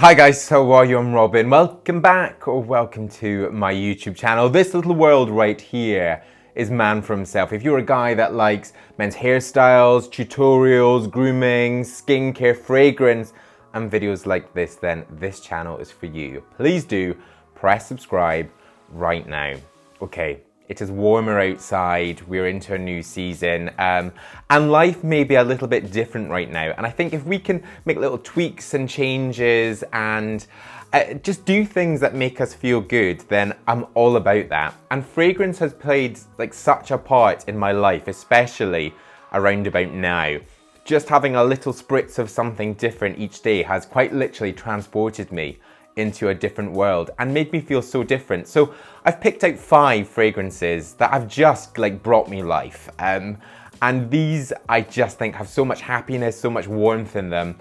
Hi guys, how are you? I'm Robin. Welcome back or welcome to my YouTube channel. This little world right here is man for himself. If you're a guy that likes men's hairstyles, tutorials, grooming, skincare, fragrance, and videos like this, then this channel is for you. Please do press subscribe right now. Okay. It is warmer outside, we're into a new season, and life may be a little bit different right now. And I think if we can make little tweaks and changes and just do things that make us feel good, then I'm all about that. And fragrance has played like such a part in my life, especially around about now. Just having a little spritz of something different each day has quite literally transported me into a different world and made me feel so different. So I've picked out 5 fragrances that have just like brought me life. And these I just think have so much happiness, so much warmth in them.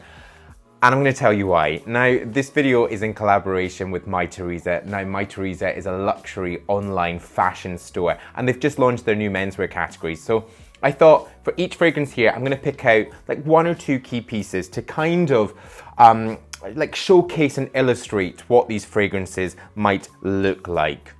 And I'm going to tell you why. Now, this video is in collaboration with My Teresa. Now, My Teresa is a luxury online fashion store and they've just launched their new menswear category. So I thought for each fragrance here, I'm going to pick out like 1 or 2 key pieces to kind of like showcase and illustrate what these fragrances might look like.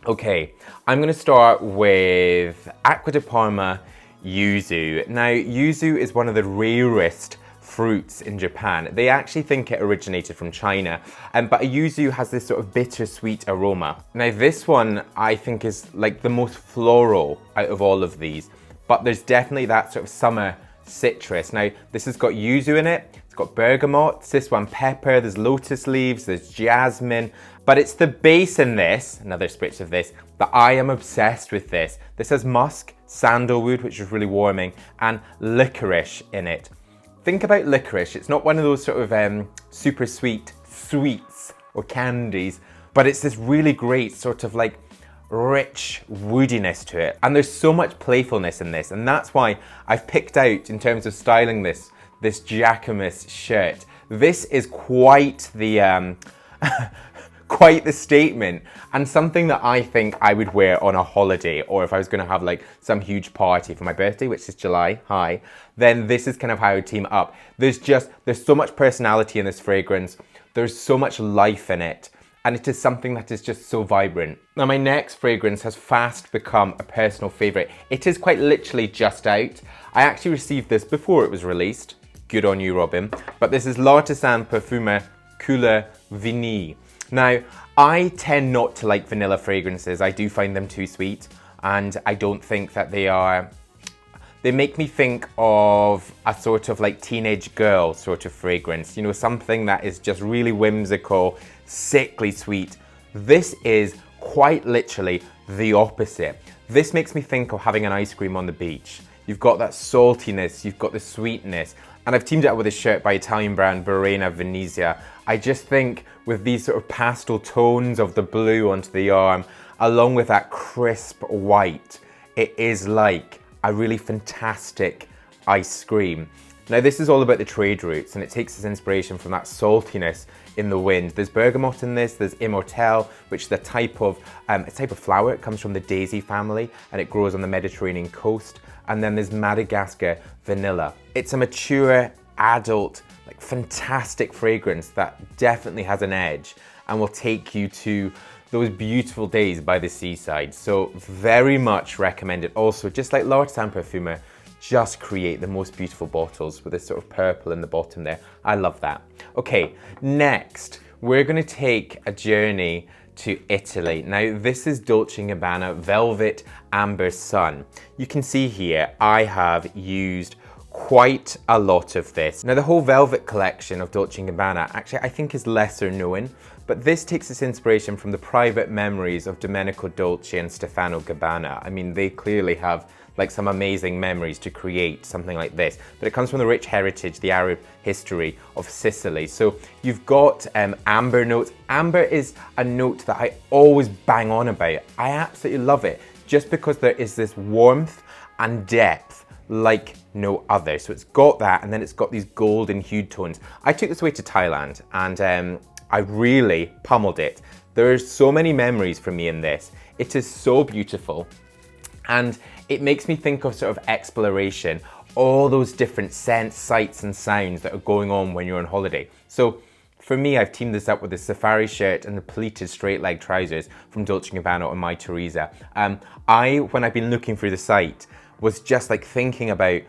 Okay, I'm going to start with Aqua de Palma Yuzu. Now, Yuzu is one of the rarest fruits in Japan. They actually think it originated from China, but a yuzu has this sort of bittersweet aroma. Now, this one I think is like the most floral out of all of these, but there's definitely that sort of summer citrus. Now, this has got yuzu in it. It's got bergamot, Szechuan pepper, there's lotus leaves, there's jasmine, but it's the base in this, another spritz of this, that I am obsessed with this. This has musk, sandalwood, which is really warming, and licorice in it. Think about licorice. It's not one of those sort of super sweet sweets or candies, but it's this really great sort of like rich woodiness to it. And there's so much playfulness in this, and that's why I've picked out, in terms of styling this Jacquemus shirt. This is quite the quite the statement, and something that I think I would wear on a holiday, or if I was going to have like some huge party for my birthday, which is July, then this is kind of how I would team it up. There's so much personality in this fragrance. There's so much life in it. And it is something that is just so vibrant. Now, my next fragrance has fast become a personal favorite. It is quite literally just out. I actually received this before it was released. Good on you, Robin. But this is L'Artisan Perfume Couleur Vanille. Now, I tend not to like vanilla fragrances. I do find them too sweet, and I don't think that they make me think of a sort of like teenage girl sort of fragrance, you know, something that is just really whimsical, sickly sweet. This is quite literally the opposite. This makes me think of having an ice cream on the beach. You've got that saltiness, you've got the sweetness, and I've teamed it up with a shirt by Italian brand Barena Venezia. I just think with these sort of pastel tones of the blue onto the arm, along with that crisp white, it is like a really fantastic ice cream. Now, this is all about the trade routes, and it takes its inspiration from that saltiness in the wind. There's bergamot in this, there's immortelle, which is a type of flower. It comes from the daisy family, and it grows on the Mediterranean coast. And then there's Madagascar vanilla. It's a mature, adult, like fantastic fragrance that definitely has an edge and will take you to those beautiful days by the seaside. So very much recommend it. Also, just like L'Artisan Perfume, just create the most beautiful bottles with this sort of purple in the bottom there. I love that. Okay, next, we're gonna take a journey to Italy. Now, this is Dolce & Gabbana Velvet Amber Sun. You can see here, I have used quite a lot of this. Now, the whole Velvet collection of Dolce & Gabbana actually I think is lesser known, but this takes its inspiration from the private memories of Domenico Dolce and Stefano Gabbana. I mean, they clearly have like some amazing memories to create something like this, but it comes from the rich heritage, the Arab history of Sicily. So you've got amber notes. Amber is a note that I always bang on about. I absolutely love it just because there is this warmth and depth like no other. So it's got that, and then it's got these golden hued tones. I took this away to Thailand, and I really pummeled it. There's so many memories for me in this. It is so beautiful, and it makes me think of sort of exploration, all those different scents, sights and sounds that are going on when you're on holiday. So For me, I've teamed this up with the safari shirt and the pleated straight leg trousers from Dolce & Gabbana on My Teresa. When I've been looking through the site, was just like thinking about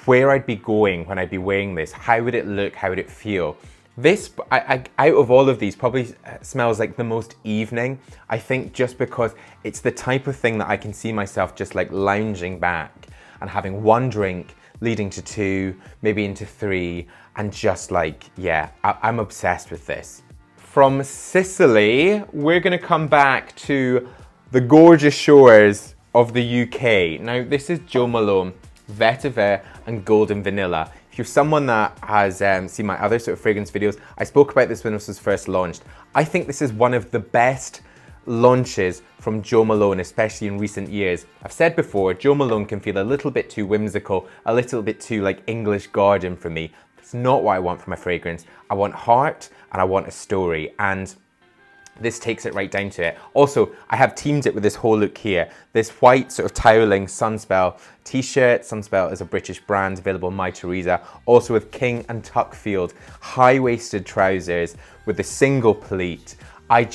where I'd be going when I'd be wearing this. How would it look? How would it feel? This, out of all of these, probably smells like the most evening. I think just because it's the type of thing that I can see myself just like lounging back and having one drink, leading to two, maybe into three, and just like, yeah, I'm obsessed with this. From Sicily, we're gonna come back to the gorgeous shores of the UK. Now, this is Jo Malone, Vetiver, and Golden Vanilla. If you're someone that has seen my other sort of fragrance videos, I spoke about this when this was first launched. I think this is one of the best launches from Jo Malone, especially in recent years. I've said before, Jo Malone can feel a little bit too whimsical, a little bit too like English garden for me. That's not what I want from a fragrance. I want heart and I want a story, and this takes it right down to it. Also, I have teamed it with this whole look here. This white sort of toweling Sunspell t-shirt. Sunspell is a British brand available on My Teresa. Also with King and Tuckfield high-waisted trousers with a single pleat. I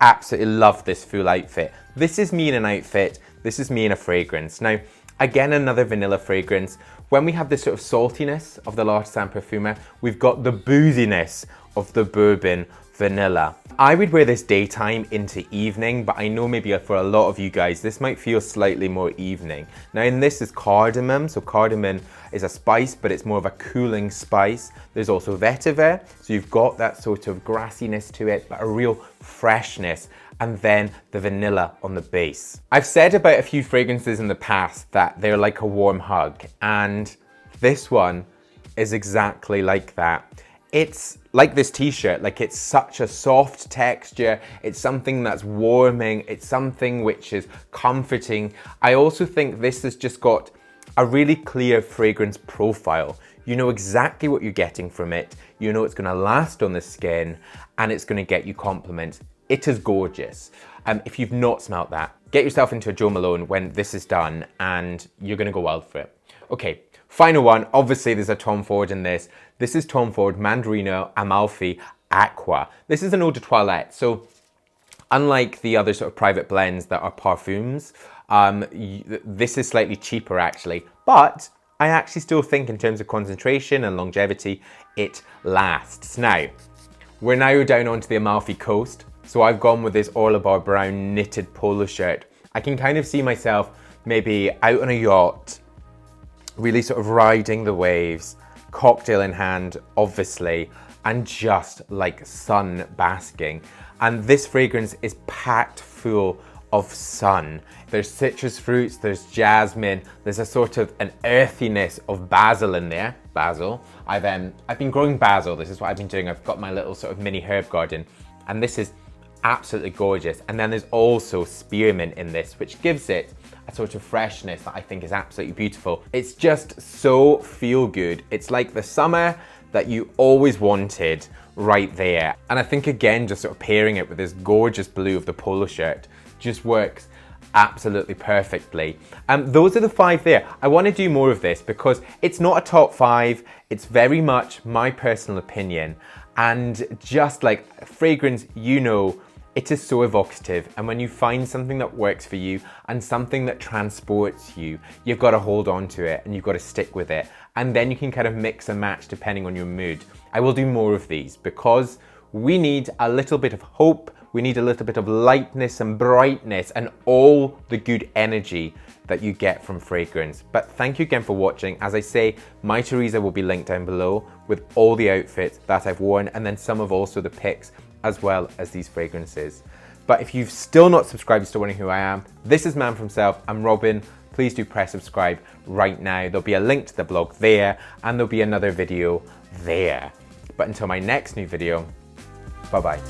absolutely love this full outfit. This is me in an outfit. This is me in a fragrance. Now, again, another vanilla fragrance. When we have this sort of saltiness of the L'Artisan Perfume, we've got the booziness of the bourbon vanilla. I would wear this daytime into evening, but I know maybe for a lot of you guys, this might feel slightly more evening. Now in this is cardamom, so cardamom is a spice, but it's more of a cooling spice. There's also vetiver, so you've got that sort of grassiness to it, but a real freshness, and then the vanilla on the base. I've said about a few fragrances in the past that they're like a warm hug, and this one is exactly like that. It's like this t-shirt, like it's such a soft texture, it's something that's warming, it's something which is comforting. I also think this has just got a really clear fragrance profile. You know exactly what you're getting from it, you know it's gonna last on the skin, and it's gonna get you compliments. It is gorgeous. If you've not smelt that, get yourself into a Jo Malone when this is done, and you're gonna go wild for it. Okay, final one, obviously there's a Tom Ford in this. This is Tom Ford Mandarino Amalfi Acqua. This is an eau de toilette, so unlike the other sort of private blends that are parfums, this is slightly cheaper actually, but I actually still think in terms of concentration and longevity, it lasts. Now, we're now down onto the Amalfi coast, so I've gone with this Orlebar brown knitted polo shirt. I can kind of see myself maybe out on a yacht, really sort of riding the waves, cocktail in hand, obviously, and just like sun basking. And this fragrance is packed full of sun. There's citrus fruits, there's jasmine, there's a sort of an earthiness of basil in there. Basil. I've been growing basil. This is what I've been doing. I've got my little sort of mini herb garden, and this is absolutely gorgeous. And then there's also spearmint in this, which gives it a sort of freshness that I think is absolutely beautiful. It's just so feel good. It's like the summer that you always wanted right there. And I think again, just sort of pairing it with this gorgeous blue of the polo shirt just works absolutely perfectly. Those are the 5 there. I want to do more of this because it's not a top 5. It's very much my personal opinion. And just like fragrance, you know, it is so evocative, and when you find something that works for you and something that transports you, you've got to hold on to it and you've got to stick with it, and then you can kind of mix and match depending on your mood. I will do more of these because we need a little bit of hope, we need a little bit of lightness and brightness and all the good energy that you get from fragrance. But thank you again for watching. As I say, My Teresa will be linked down below with all the outfits that I've worn, and then some of also the pics as well as these fragrances. But if you've still not subscribed, you're still wondering who I am, this is Man for Himself. I'm Robin. Please do press subscribe right now. There'll be a link to the blog there, and there'll be another video there. But until my next new video, bye-bye.